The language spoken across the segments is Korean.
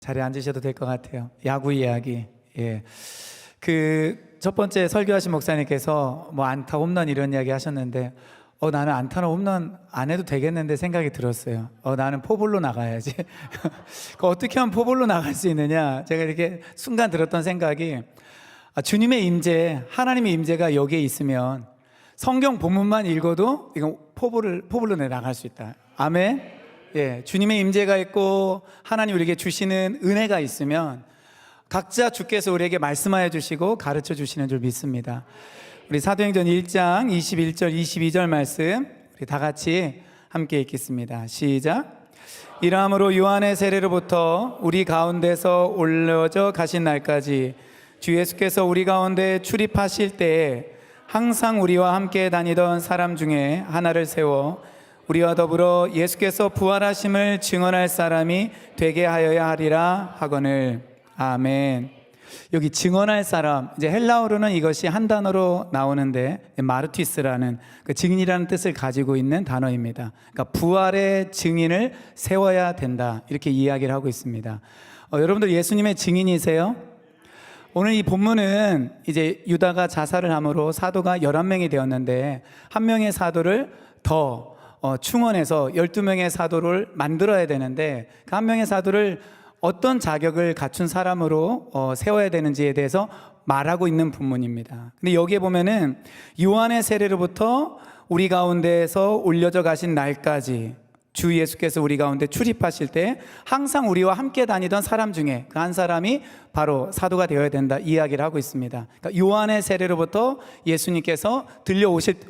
자리에 앉으셔도 될 것 같아요. 야구 이야기. 예. 첫 번째 설교하신 목사님께서 뭐 안타, 홈런 이런 이야기 하셨는데, 나는 안타나 홈런 안 해도 되겠는데 생각이 들었어요. 나는 포볼로 나가야지. 어떻게 하면 포볼로 나갈 수 있느냐? 제가 이렇게 순간 들었던 생각이, 주님의 임재, 하나님의 임재가 여기에 있으면 성경 본문만 읽어도 이건 포볼로 나갈 수 있다. 아멘. 예, 주님의 임재가 있고 하나님 우리에게 주시는 은혜가 있으면 각자 주께서 우리에게 말씀하여 주시고 가르쳐 주시는 줄 믿습니다. 우리 사도행전 1장 21절 22절 말씀 우리 다 같이 함께 읽겠습니다. 시작. 이러함으로 요한의 세례로부터 우리 가운데서 올려져 가신 날까지 주 예수께서 우리 가운데 출입하실 때에 항상 우리와 함께 다니던 사람 중에 하나를 세워 우리와 더불어 예수께서 부활하심을 증언할 사람이 되게 하여야 하리라 하거늘. 아멘. 여기 증언할 사람, 이제 헬라어로는 이것이 한 단어로 나오는데 마르티스라는 그 증인이라는 뜻을 가지고 있는 단어입니다. 그러니까 부활의 증인을 세워야 된다, 이렇게 이야기를 하고 있습니다. 여러분들 예수님의 증인이세요? 오늘 이 본문은 이제 유다가 자살을 함으로 사도가 11명이 되었는데 한 명의 사도를 더 충원해서 12명의 사도를 만들어야 되는데 그 한 명의 사도를 어떤 자격을 갖춘 사람으로 세워야 되는지에 대해서 말하고 있는 본문입니다. 근데 여기에 보면은 요한의 세례로부터 우리 가운데에서 올려져 가신 날까지 주 예수께서 우리 가운데 출입하실 때 항상 우리와 함께 다니던 사람 중에 그 한 사람이 바로 사도가 되어야 된다, 이야기를 하고 있습니다. 그러니까 요한의 세례로부터 예수님께서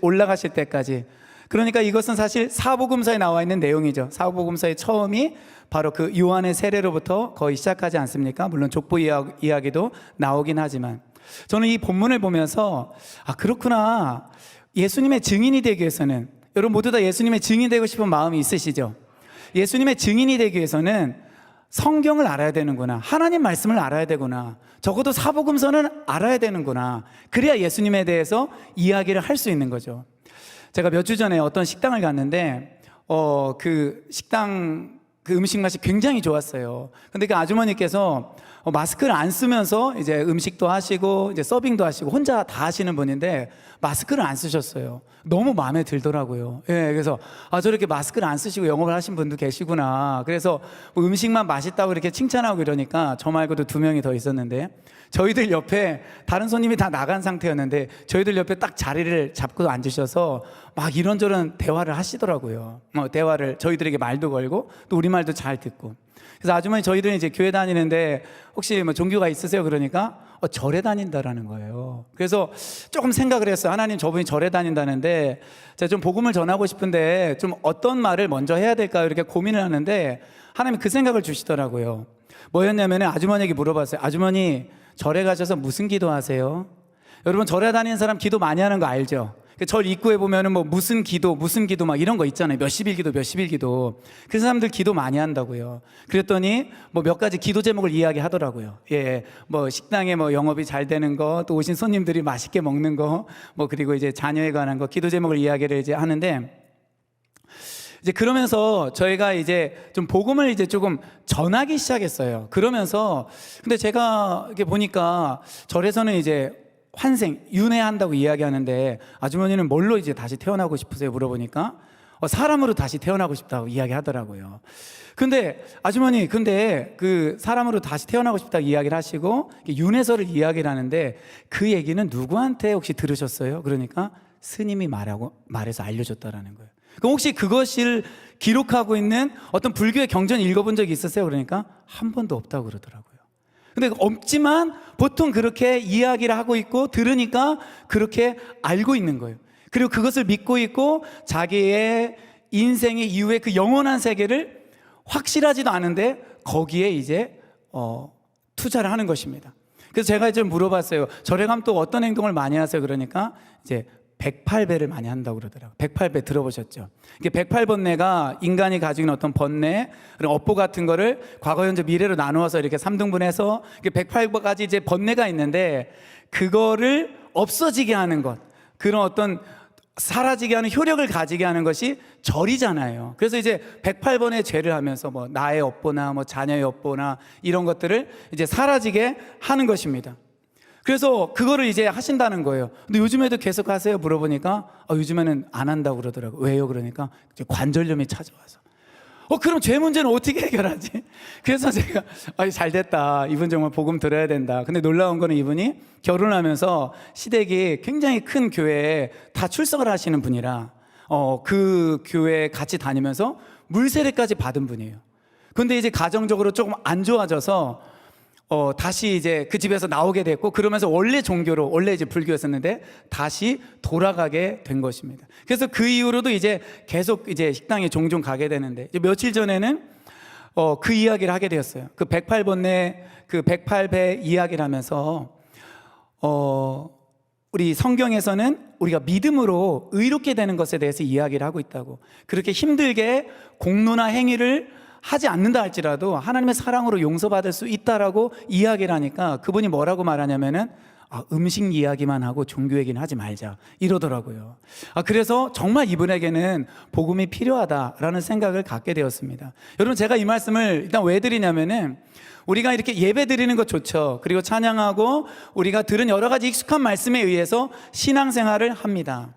올라가실 때까지, 그러니까 이것은 사실 사복음서에 나와 있는 내용이죠. 사복음서의 처음이 바로 그 요한의 세례로부터 거의 시작하지 않습니까? 물론 족보 이야기도 나오긴 하지만 저는 이 본문을 보면서 그렇구나, 예수님의 증인이 되기 위해서는, 여러분 모두 다 예수님의 증인이 되고 싶은 마음이 있으시죠? 예수님의 증인이 되기 위해서는 성경을 알아야 되는구나, 하나님 말씀을 알아야 되구나, 적어도 사복음서는 알아야 되는구나, 그래야 예수님에 대해서 이야기를 할 수 있는 거죠. 제가 몇 주 전에 어떤 식당을 갔는데 그 식당 그 음식 맛이 굉장히 좋았어요. 근데 그 아주머니께서 마스크를 안 쓰면서 이제 음식도 하시고 이제 서빙도 하시고 혼자 다 하시는 분인데 마스크를 안 쓰셨어요. 너무 마음에 들더라고요. 예, 그래서 저렇게 마스크를 안 쓰시고 영업을 하신 분도 계시구나. 그래서 뭐 음식만 맛있다고 이렇게 칭찬하고 이러니까 저 말고도 2명이 더 있었는데 저희들 옆에 다른 손님이 다 나간 상태였는데 저희들 옆에 딱 자리를 잡고 앉으셔서 막 이런저런 대화를 하시더라고요. 대화를 저희들에게 말도 걸고 또 우리말도 잘 듣고. 그래서 아주머니, 저희들은 이제 교회 다니는데 혹시 뭐 종교가 있으세요? 그러니까 절에 다닌다라는 거예요. 그래서 조금 생각을 했어요. 하나님, 저분이 절에 다닌다는데 제가 좀 복음을 전하고 싶은데 좀 어떤 말을 먼저 해야 될까요? 이렇게 고민을 하는데 하나님 그 생각을 주시더라고요. 뭐였냐면 아주머니에게 물어봤어요. 아주머니, 절에 가셔서 무슨 기도하세요? 여러분 절에 다니는 사람 기도 많이 하는 거 알죠? 절 입구에 보면은 뭐 무슨 기도 막 이런 거 있잖아요. 몇십일 기도. 그 사람들 기도 많이 한다고요. 그랬더니 뭐 몇 가지 기도 제목을 이야기하더라고요. 예, 뭐 식당에 뭐 영업이 잘 되는 거, 또 오신 손님들이 맛있게 먹는 거, 뭐 그리고 이제 자녀에 관한 거, 기도 제목을 이야기를 이제 하는데, 이제 그러면서 저희가 이제 좀 복음을 이제 조금 전하기 시작했어요. 그러면서 근데 제가 이렇게 보니까 절에서는 이제 환생, 윤회한다고 이야기하는데 아주머니는 뭘로 이제 다시 태어나고 싶으세요? 물어보니까 사람으로 다시 태어나고 싶다고 이야기하더라고요. 근데 아주머니, 근데 그 사람으로 다시 태어나고 싶다고 이야기를 하시고 윤회설을 이야기를 하는데 그 얘기는 누구한테 혹시 들으셨어요? 그러니까 스님이 말해서 알려줬다라는 거예요. 그럼 혹시 그것을 기록하고 있는 어떤 불교의 경전 읽어본 적이 있으세요? 그러니까 한 번도 없다고 그러더라고요. 근데 없지만 보통 그렇게 이야기를 하고 있고 들으니까 그렇게 알고 있는 거예요. 그리고 그것을 믿고 있고 자기의 인생의 이후에 그 영원한 세계를 확실하지도 않은데 거기에 이제 투자를 하는 것입니다. 그래서 제가 좀 물어봤어요. 절에 가면 또 어떤 행동을 많이 하세요? 그러니까 이제 108배를 많이 한다고 그러더라고요. 108배 들어보셨죠? 이게 108번뇌가 인간이 가지고 있는 어떤 번뇌, 그리고 업보 같은 거를 과거, 현재, 미래로 나누어서 이렇게 3등분해서 108가지 이제 번뇌가 있는데 그거를 없어지게 하는 것, 그런 어떤 사라지게 하는 효력을 가지게 하는 것이 절이잖아요. 그래서 이제 108번의 죄를 하면서 뭐 나의 업보나 뭐 자녀의 업보나 이런 것들을 이제 사라지게 하는 것입니다. 그래서 그거를 이제 하신다는 거예요. 근데 요즘에도 계속 하세요? 물어보니까 요즘에는 안 한다고 그러더라고요. 왜요? 그러니까 이제 관절염이 찾아와서. 그럼 죄 문제는 어떻게 해결하지? 그래서 제가 잘 됐다. 이분 정말 복음 들어야 된다. 근데 놀라운 거는 이분이 결혼하면서 시댁이 굉장히 큰 교회에 다 출석을 하시는 분이라 그 교회에 같이 다니면서 물세례까지 받은 분이에요. 근데 이제 가정적으로 조금 안 좋아져서 다시 이제 그 집에서 나오게 됐고, 그러면서 원래 종교로, 원래 이제 불교였었는데 다시 돌아가게 된 것입니다. 그래서 그 이후로도 이제 계속 이제 식당에 종종 가게 되는데, 이제 며칠 전에는 그 이야기를 하게 되었어요. 그 108번에 그 108배 이야기를 하면서 우리 성경에서는 우리가 믿음으로 의롭게 되는 것에 대해서 이야기를 하고 있다고. 그렇게 힘들게 공로나 행위를 하지 않는다 할지라도 하나님의 사랑으로 용서받을 수 있다라고 이야기를 하니까 그분이 뭐라고 말하냐면은 음식 이야기만 하고 종교 얘기는 하지 말자 이러더라고요. 그래서 정말 이분에게는 복음이 필요하다라는 생각을 갖게 되었습니다. 여러분, 제가 이 말씀을 일단 왜 드리냐면은 우리가 이렇게 예배 드리는 것 좋죠. 그리고 찬양하고 우리가 들은 여러 가지 익숙한 말씀에 의해서 신앙생활을 합니다.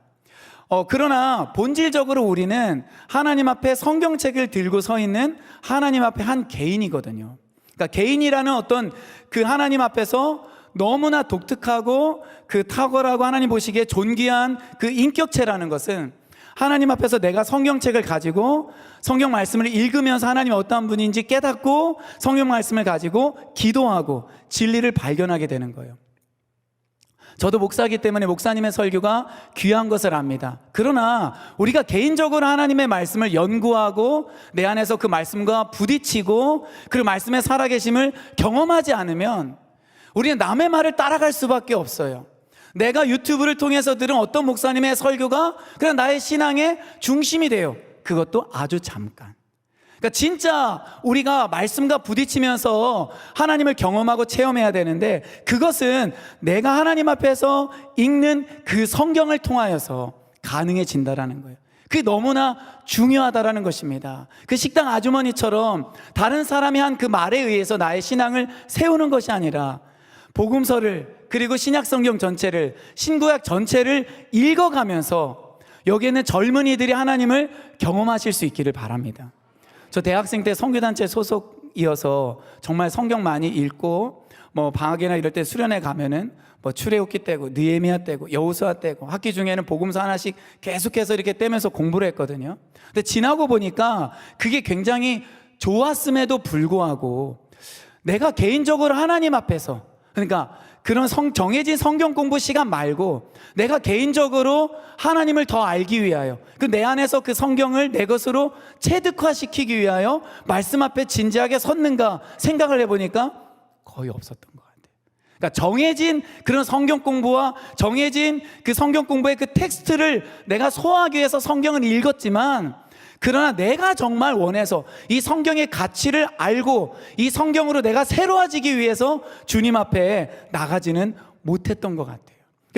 그러나 본질적으로 우리는 하나님 앞에 성경책을 들고 서 있는 하나님 앞에 한 개인이거든요. 그러니까 개인이라는 어떤 그 하나님 앞에서 너무나 독특하고 그 탁월하고 하나님 보시기에 존귀한 그 인격체라는 것은 하나님 앞에서 내가 성경책을 가지고 성경 말씀을 읽으면서 하나님이 어떠한 분인지 깨닫고 성경 말씀을 가지고 기도하고 진리를 발견하게 되는 거예요. 저도 목사이기 때문에 목사님의 설교가 귀한 것을 압니다. 그러나 우리가 개인적으로 하나님의 말씀을 연구하고 내 안에서 그 말씀과 부딪히고 그 말씀의 살아계심을 경험하지 않으면 우리는 남의 말을 따라갈 수밖에 없어요. 내가 유튜브를 통해서 들은 어떤 목사님의 설교가 그냥 나의 신앙의 중심이 돼요. 그것도 아주 잠깐. 그러니까 진짜 우리가 말씀과 부딪히면서 하나님을 경험하고 체험해야 되는데, 그것은 내가 하나님 앞에서 읽는 그 성경을 통하여서 가능해진다라는 거예요. 그게 너무나 중요하다라는 것입니다. 그 식당 아주머니처럼 다른 사람이 한 그 말에 의해서 나의 신앙을 세우는 것이 아니라 복음서를, 그리고 신약 성경 전체를, 신구약 전체를 읽어가면서 여기에는 젊은이들이 하나님을 경험하실 수 있기를 바랍니다. 저 대학생 때 선교단체 소속이어서 정말 성경 많이 읽고 뭐 방학이나 이럴 때 수련회 가면은 뭐 출애굽기 떼고 느헤미야 떼고 여호수아 떼고 학기 중에는 복음서 하나씩 계속해서 이렇게 떼면서 공부를 했거든요. 근데 지나고 보니까 그게 굉장히 좋았음에도 불구하고 내가 개인적으로 하나님 앞에서, 그러니까 그런 정해진 성경 공부 시간 말고 내가 개인적으로 하나님을 더 알기 위하여 그 내 안에서 그 성경을 내 것으로 체득화시키기 위하여 말씀 앞에 진지하게 섰는가 생각을 해보니까 거의 없었던 것 같아요. 그러니까 정해진 그런 성경 공부와 정해진 그 성경 공부의 그 텍스트를 내가 소화하기 위해서 성경을 읽었지만, 그러나 내가 정말 원해서 이 성경의 가치를 알고 이 성경으로 내가 새로워지기 위해서 주님 앞에 나가지는 못했던 것 같아요.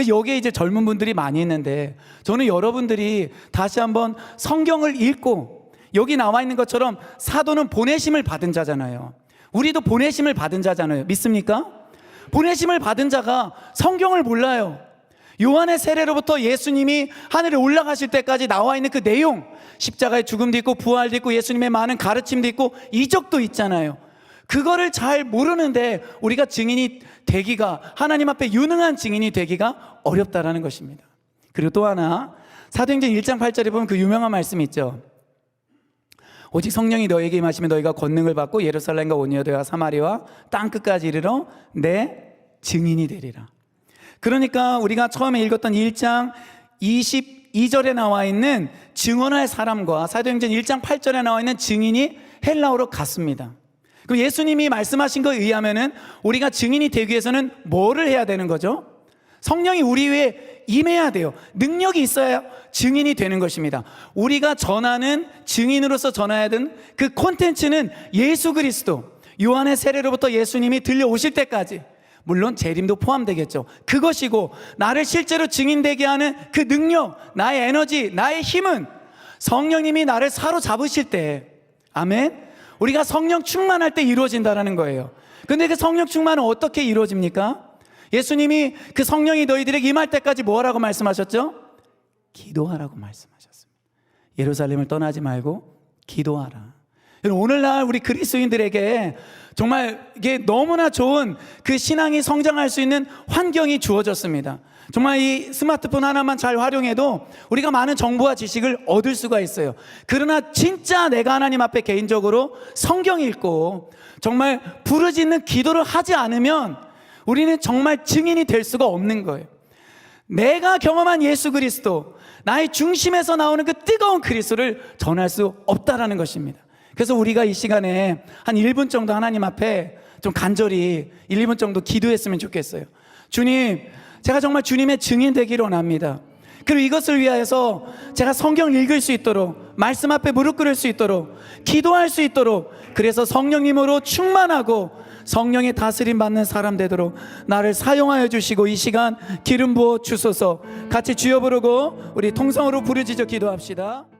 여기에 이제 젊은 분들이 많이 있는데, 저는 여러분들이 다시 한번 성경을 읽고, 여기 나와 있는 것처럼 사도는 보내심을 받은 자잖아요. 우리도 보내심을 받은 자잖아요. 믿습니까? 보내심을 받은 자가 성경을 몰라요. 요한의 세례로부터 예수님이 하늘에 올라가실 때까지 나와 있는 그 내용, 십자가의 죽음도 있고 부활도 있고 예수님의 많은 가르침도 있고 이적도 있잖아요. 그거를 잘 모르는데 우리가 증인이 되기가, 하나님 앞에 유능한 증인이 되기가 어렵다라는 것입니다. 그리고 또 하나, 사도행전 1장 8절에 보면 그 유명한 말씀이 있죠. 오직 성령이 너에게 임하시면 너희가 권능을 받고 예루살렘과 온 유대와 사마리아와 땅끝까지 이르러 내 증인이 되리라. 그러니까 우리가 처음에 읽었던 1장 22절에 나와 있는 증언할 사람과 사도행전 1장 8절에 나와 있는 증인이 헬라어로 같습니다. 그럼 예수님이 말씀하신 것에 의하면은 우리가 증인이 되기 위해서는 뭐를 해야 되는 거죠? 성령이 우리 위에 임해야 돼요. 능력이 있어야 증인이 되는 것입니다. 우리가 전하는, 증인으로서 전해야 되는 그 콘텐츠는 예수 그리스도, 요한의 세례로부터 예수님이 들려오실 때까지 물론 재림도 포함되겠죠. 그것이고 나를 실제로 증인되게 하는 그 능력, 나의 에너지, 나의 힘은 성령님이 나를 사로잡으실 때, 아멘, 우리가 성령 충만할 때 이루어진다는 거예요. 근데 그 성령 충만은 어떻게 이루어집니까? 예수님이 그 성령이 너희들에게 임할 때까지 뭐라고 말씀하셨죠? 기도하라고 말씀하셨습니다. 예루살렘을 떠나지 말고 기도하라. 오늘날 우리 그리스도인들에게 정말 이게 너무나 좋은 그 신앙이 성장할 수 있는 환경이 주어졌습니다. 정말 이 스마트폰 하나만 잘 활용해도 우리가 많은 정보와 지식을 얻을 수가 있어요. 그러나 진짜 내가 하나님 앞에 개인적으로 성경 읽고 정말 부르짖는 기도를 하지 않으면 우리는 정말 증인이 될 수가 없는 거예요. 내가 경험한 예수 그리스도, 나의 중심에서 나오는 그 뜨거운 그리스도를 전할 수 없다라는 것입니다. 그래서 우리가 이 시간에 한 1분 정도 하나님 앞에 좀 간절히 1, 2분 정도 기도했으면 좋겠어요. 주님, 제가 정말 주님의 증인 되기를 원합니다. 그리고 이것을 위하여서 제가 성경을 읽을 수 있도록, 말씀 앞에 무릎 꿇을 수 있도록, 기도할 수 있도록, 그래서 성령님으로 충만하고 성령의 다스림 받는 사람 되도록 나를 사용하여 주시고, 이 시간 기름 부어 주소서. 같이 주여 부르고 우리 통성으로 부르짖어 기도합시다.